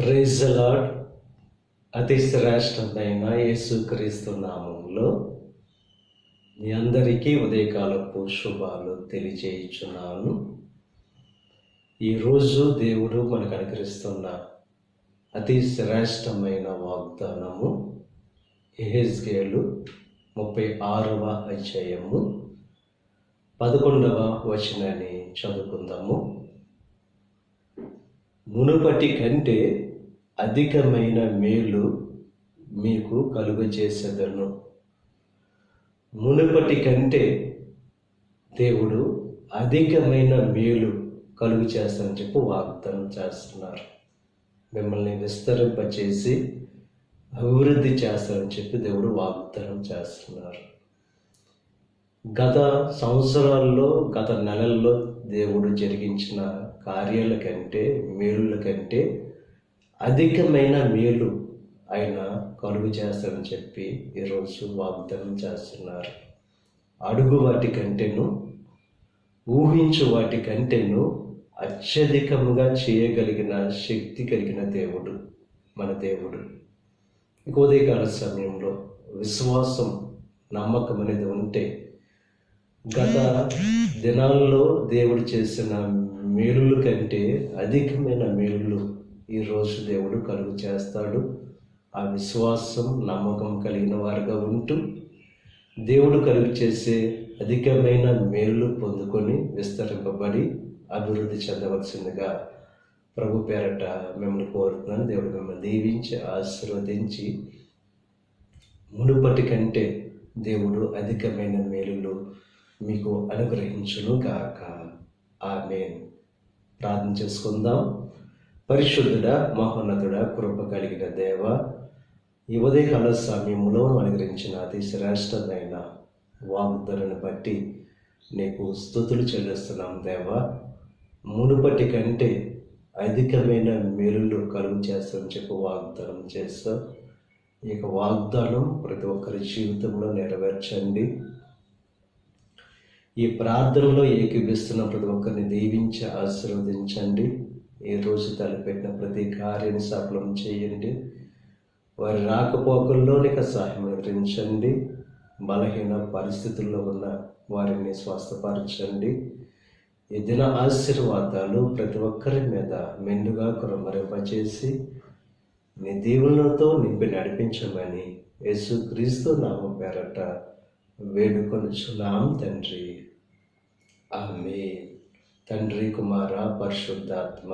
Praise the lord. అతి శ్రేష్టమైన యేసుక్రీస్తు నామములో మీ అందరికీ ఉదయకాలపు శుభాలు తెలియజేయుచున్నాను. ఈరోజు దేవుడు మనకు అనుగ్రహిస్తున్న అతి శ్రేష్టమైన వాగ్దానము యెహెజ్కేలు 36వ అధ్యాయము 11వ వచనాన్ని చదువుకుందాము. మునుపటి కంటే అధికమైన మేలు మీకు కలుగజేసేదను. మునుపటి కంటే దేవుడు అధికమైన మేలు కలుగు చేస్తానని చెప్పి వాగ్దానం చేస్తున్నారు. మిమ్మల్ని విస్తరింపచేసి అభివృద్ధి చేస్తానని చెప్పి దేవుడు వాగ్దానం చేస్తున్నారు. గత సంవత్సరాల్లో, గత నెలల్లో దేవుడు జరిగించిన కార్యాల కంటే, మేలుల కంటే అధికమైన మేలు ఆయన కలుగు చేస్తాడని చెప్పి ఈరోజు వాగ్దానం చేస్తున్నారు. అడుగు వాటి కంటేను, ఊహించు వాటి కంటేను అత్యధికముగా చేయగలిగిన శక్తి కలిగిన దేవుడు మన దేవుడు. ఉదయకాల సమయంలో విశ్వాసం, నమ్మకం అనేది ఉంటే గత దినాల్లో దేవుడు చేసిన మేలుల కంటే అధికమైన మేలులు ఈరోజు దేవుడు కలుగు చేస్తాడు. ఆ విశ్వాసం, నమ్మకం కలిగిన వారుగా ఉంటూ దేవుడు కలుగు చేసే అధికమైన మేలు పొందుకొని విస్తరింపబడి అభివృద్ధి చెందవలసిందిగా ప్రభు పేరట మిమ్మల్ని కోరుతున్నాను. దేవుడు మిమ్మల్ని దీవించి ఆశీర్వదించి మునుపటి కంటే దేవుడు అధికమైన మేలులు మీకు అనుగ్రహించును గాక. ఆమేన్. ప్రార్థన చేసుకుందాం. పరిశుద్ధుడా, మహోన్నతుడా, కృప కలిగిన దేవ, ఈ ఉదయకాల సమయంలో అనుగ్రహించిన అతి శ్రేష్టమైన వాగ్దానాన్ని బట్టి నీకు స్తుతులు చెల్లిస్తున్నాం దేవ. మునుపటి కంటే అధికమైన మేలులు కలుగు చేస్తామని చెప్పి వాగ్దానం చేస్తాం. ఈ వాగ్దానం ప్రతి ఒక్కరి జీవితంలో నెరవేర్చండి. ఈ ప్రార్థనలో ఏకీభిస్తున్న ప్రతి ఒక్కరిని దీవించి ఆశీర్వదించండి. ఈ రోజు తలపెట్టిన ప్రతి కార్యాన్ని సఫలం చేయండి. వారి రాకపోకల్లో నీకు సహాయం అనుగ్రహించండి. బలహీన పరిస్థితుల్లో ఉన్న వారిని స్వస్థపరచండి. ఈ దిన ఆశీర్వాదాలు ప్రతి ఒక్కరి మీద మెండుగా కురమరింపచేసి నీ దీవులతో నింపి నడిపించమని యేసుక్రీస్తు నామం పేరట వేడుకొనుచున్నాం తండ్రి. ఆమేన్. తండ్రి, కుమార, పరిశుద్ధాత్మ